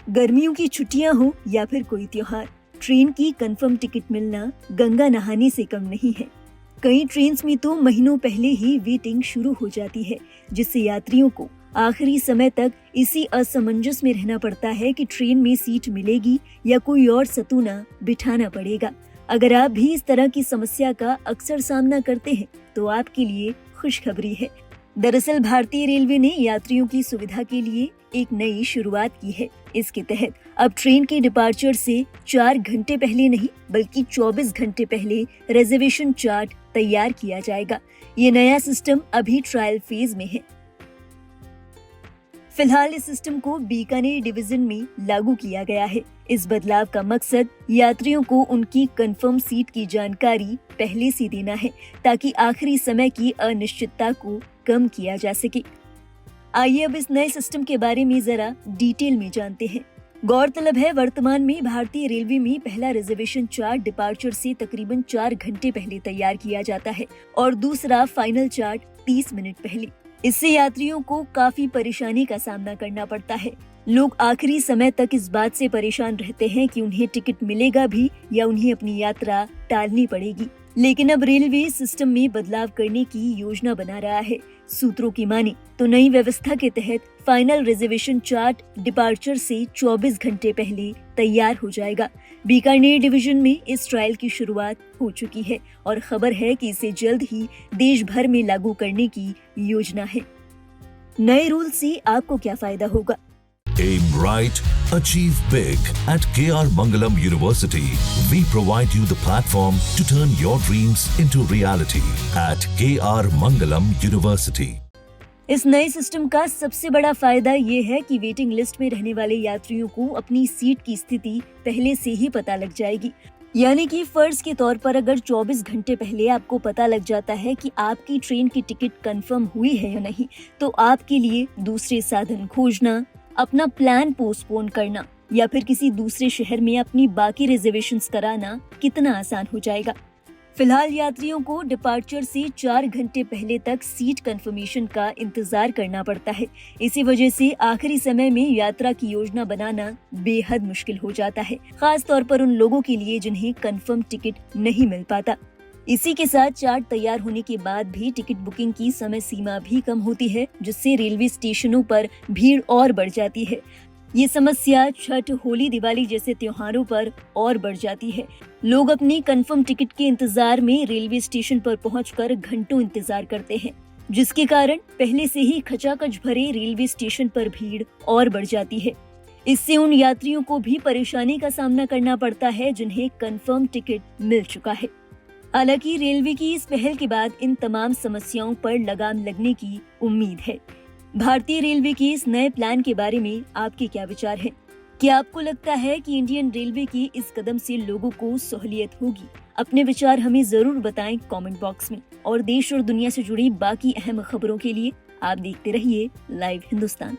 गर्मियों की छुट्टियां हो या फिर कोई त्योहार, ट्रेन की कंफर्म टिकट मिलना गंगा नहाने से कम नहीं है। कई ट्रेन्स में तो महीनों पहले ही वेटिंग शुरू हो जाती है, जिससे यात्रियों को आखिरी समय तक इसी असमंजस में रहना पड़ता है कि ट्रेन में सीट मिलेगी या कोई और सतूना बिठाना पड़ेगा। अगर आप भी इस तरह की समस्या का अक्सर सामना करते हैं तो आपके लिए खुशखबरी है। दरअसल भारतीय रेलवे ने यात्रियों की सुविधा के लिए एक नई शुरुआत की है। इसके तहत अब ट्रेन के डिपार्चर से 4 घंटे पहले नहीं बल्कि 24 घंटे पहले रिजर्वेशन चार्ट तैयार किया जाएगा। ये नया सिस्टम अभी ट्रायल फेज में है। फिलहाल इस सिस्टम को बीकानेर डिवीजन में लागू किया गया है। इस बदलाव का मकसद यात्रियों को उनकी कंफर्म सीट की जानकारी पहले से देना है, ताकि आखिरी समय की अनिश्चितता को कम किया जा सके। आइए अब इस नए सिस्टम के बारे में जरा डिटेल में जानते हैं। गौरतलब है, वर्तमान में भारतीय रेलवे में पहला रिजर्वेशन चार्ट डिपार्चर से तकरीबन 4 घंटे पहले तैयार किया जाता है और दूसरा फाइनल चार्ट 30 मिनट पहले। इससे यात्रियों को काफी परेशानी का सामना करना पड़ता है। लोग आखिरी समय तक इस बात से परेशान रहते हैं कि उन्हें टिकट मिलेगा भी या उन्हें अपनी यात्रा टालनी पड़ेगी। लेकिन अब रेलवे सिस्टम में बदलाव करने की योजना बना रहा है। सूत्रों की माने तो नई व्यवस्था के तहत फाइनल रिजर्वेशन चार्ट डिपार्चर से 24 घंटे पहले तैयार हो जाएगा। बीकानेर डिवीजन में इस ट्रायल की शुरुआत हो चुकी है और खबर है कि इसे जल्द ही देश भर में लागू करने की योजना है। नए रूल से आपको क्या फायदा होगा? Aim right, achieve big. At KR Mangalam University, we provide you the platform to turn your dreams into reality. At KR Mangalam University. इस नए सिस्टम का सबसे बड़ा फायदा ये है कि वेटिंग लिस्ट में रहने वाले यात्रियों को अपनी सीट की स्थिति पहले से ही पता लग जाएगी। यानी कि फर्ज के तौर पर अगर 24 घंटे पहले आपको पता लग जाता है कि आपकी ट्रेन की टिकट कंफर्म हुई है या नहीं, तो आपके लिए दूसरे साधन खोजना, अपना प्लान पोस्टपोन करना या फिर किसी दूसरे शहर में अपनी बाकी रिजर्वेशंस कराना कितना आसान हो जाएगा। फिलहाल यात्रियों को डिपार्चर से 4 घंटे पहले तक सीट कंफर्मेशन का इंतजार करना पड़ता है। इसी वजह से आखिरी समय में यात्रा की योजना बनाना बेहद मुश्किल हो जाता है, खास तौर पर उन लोगों के लिए जिन्हें कंफर्म टिकट नहीं मिल पाता। इसी के साथ चार्ट तैयार होने के बाद भी टिकट बुकिंग की समय सीमा भी कम होती है, जिससे रेलवे स्टेशनों पर भीड़ और बढ़ जाती है। ये समस्या छठ, होली, दिवाली जैसे त्योहारों पर और बढ़ जाती है। लोग अपनी कंफर्म टिकट के इंतजार में रेलवे स्टेशन पर पहुंचकर घंटों इंतजार करते हैं, जिसके कारण पहले से ही खचाखच भरे रेलवे स्टेशन पर भीड़ और बढ़ जाती है। इससे उन यात्रियों को भी परेशानी का सामना करना पड़ता है जिन्हें कंफर्म टिकट मिल चुका है। हालांकि रेलवे की इस पहल के बाद इन तमाम समस्याओं पर लगाम लगने की उम्मीद है। भारतीय रेलवे के इस नए प्लान के बारे में आपके क्या विचार हैं? क्या आपको लगता है कि इंडियन रेलवे के इस कदम से लोगों को सहूलियत होगी? अपने विचार हमें जरूर बताएं कमेंट बॉक्स में। और देश और दुनिया से जुड़ी बाकी अहम खबरों के लिए आप देखते रहिए लाइव हिंदुस्तान।